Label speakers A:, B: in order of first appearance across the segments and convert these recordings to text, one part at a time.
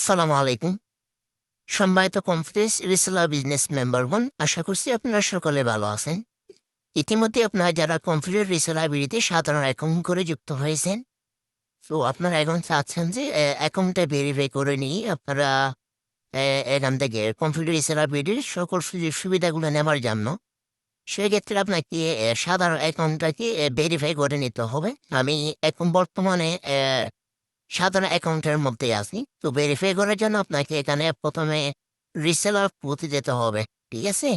A: আসসালামু আলাইকুম। সম্মানিত কনফিডেন্স রিসেলার বিজনেস মেম্বারগণ, আশা করছি আপনারা সকলে ভালো আছেন। ইতিমধ্যে আপনারা যারা কনফিডেন্স রিসেলার বিডিতে সাধারণ অ্যাকাউন্ট করে যুক্ত হয়েছেন, তো আপনারা এখন চাচ্ছেন যে অ্যাকাউন্টটা ভেরিফাই করে নিয়ে আপনারা এখান থেকে কনফিডেন্স রিসেলার বিডির সকল সুযোগ সুবিধাগুলো নেওয়ার জন্য সেক্ষেত্রে আপনাকে সাধারণ অ্যাকাউন্টটাকে ভেরিফাই করে নিতে হবে। আমি এখন বর্তমানে সাধারণ অ্যাকাউন্টের মধ্যে আছি। তো ভেরিফাই করার জন্য আপনাকে এখানে ১ম এ রিসেলার পোতে যেতে হবে। ঠিক আছে?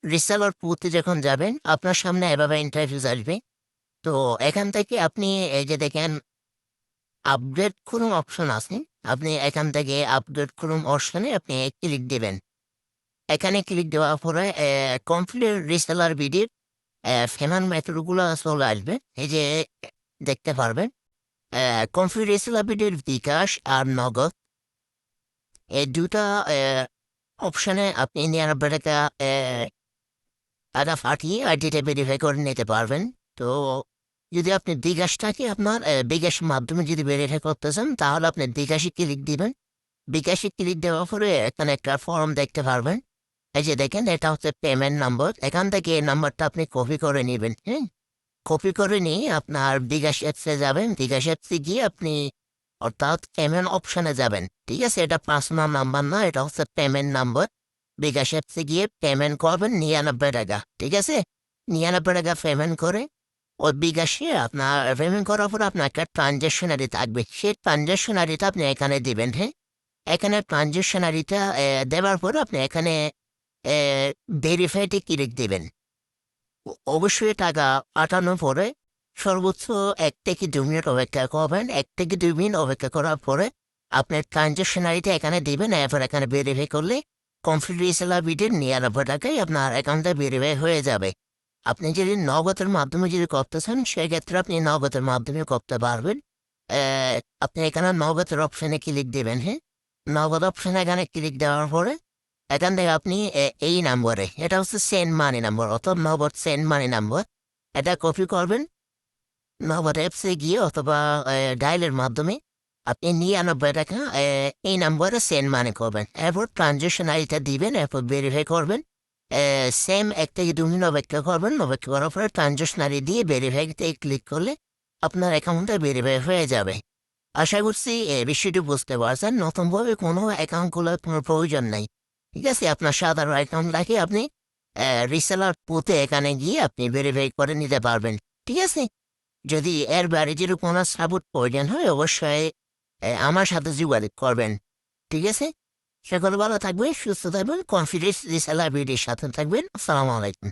A: রিসেলার পোতে যখন যাবেন, আপনার সামনে এভাবে ইন্টারফেস আসবে। তো এখান থেকে আপনি এই যে দেখেন আপগ্রেড করুন অপশন আছে। আপনি এখান থেকে আপগ্রেড করুন অপশনে আপনি ক্লিক দিবেন। এখানে ক্লিক দেওয়ার পরে কমপ্লিট রিসেলার বিডির পেমেন্ট মেথডগুলো চলে আসবে। এই যে দেখতে পারবেন। কমপ্লিট রিসেলার বিডির বিকাশ আর নগদ এই ২ টা অপশনে আপনি ৯৯ টাকা টাকা পাঠিয়ে আইডিটা ভেরিফাই করে নিতে পারবেন। তো যদি আপনি বিকাশটাকে আপনার বিকাশের মাধ্যমে যদি ভেরিফাই করতে চান, তাহলে আপনি বিকাশে ক্লিক দিবেন। বিকাশে ক্লিক দেওয়ার পরে এখানে একটা ফর্ম দেখতে পারবেন। এই যে দেখেন, এটা হচ্ছে পেমেন্ট নম্বর। এখান থেকে এই নাম্বারটা আপনি কপি করে নিবেন, হ্যাঁ? কপি করে নিয়ে আপনার বিকাশ অ্যাপসে যাবেন। বিকাশ অ্যাপসে গিয়ে আপনি অর্থাৎ পেমেন্ট অপশনে যাবেন। ঠিক আছে? এটা পার্সোনাল নাম্বার না, এটা হচ্ছে পেমেন্ট নাম্বার। বিকাশ অ্যাপসে গিয়ে পেমেন্ট করবেন ৯৯ টাকা। ঠিক আছে? ৯৯ টাকা পেমেন্ট করে ওই বিকাশে আপনার পেমেন্ট করার পর আপনার একটা ট্রানজ্যাকশন আইডি থাকবে। সেই ট্রানজ্যাকশন আইডিটা আপনি এখানে দিবেন, হ্যাঁ? এখানে ট্রানজ্যাকশন আইডিটা দেওয়ার পর আপনি এখানে ভেরিফাইতে ক্লিক দিবেন। অবশ্যই টাকা পাঠানোর পরে সর্বোচ্চ ১ থেকে ২ মিনিট অপেক্ষা করবেন। ১ থেকে ২ মিনিট অপেক্ষা করার পরে আপনার ট্রানজ্যাকশন আইডিটা এখানে দিবেন। এরপর এখানে ভেরিফাই করলে কমপ্লিট রিসেলার বিডির ৯৯ টাকায় আপনার অ্যাকাউন্টটা ভেরিফাই হয়ে যাবে। আপনি যদি নগদের মাধ্যমে যদি করতে চান, সেক্ষেত্রে আপনি নগদের মাধ্যমে করতে পারবেন। আপনি এখানে নগদের অপশনে ক্লিক দিবেন, হ্যাঁ? নগদ অপশনে এখানে ক্লিক দেওয়ার পরে এখান থেকে আপনি এই নম্বরে, এটা হচ্ছে সেন্ড মানি নাম্বার অর্থাৎ নগদ সেন্ড মানি নাম্বার। এটা কপি করবেন। নগদ অ্যাপসে গিয়ে অথবা ডায়ালের মাধ্যমে আপনি ৯৯ টাকা এই নম্বরে সেন্ড মানি করবেন। এরপর ট্রানজ্যাকশন আইডিটা দিবেন, এরপর ভেরিফাই করবেন। সেম ১ থেকে ২ মিনিট অপেক্ষা করবেন। অপেক্ষা করার পরে ট্রানজ্যাকশন আইডি দিয়ে ভেরিফাইতে ক্লিক করলে আপনার অ্যাকাউন্টটা ভেরিফাই হয়ে যাবে। আশা করছি বিষয়টি বুঝতে পারছেন। নতুনভাবে কোনো অ্যাকাউন্ট খোলার কোনো প্রয়োজন নাই। ঠিক আছে? আপনার সাধারণ অ্যাকাউন্ট রাখে আপনি রিসেলার পোতে এখানে গিয়ে আপনি ভেরিফাই করে নিতে পারবেন। ঠিক আছে? যদি এর বাইরে যদি কোনো সাপোর্ট প্রয়োজন হয়, অবশ্যই আমার সাথে যোগাযোগ করবেন। ঠিক আছে? সকলে ভালো থাকবেন, সুস্থ থাকবেন, কনফিডেন্স রিসেলার বিডির সাথে থাকবেন। আসসালামু আলাইকুম।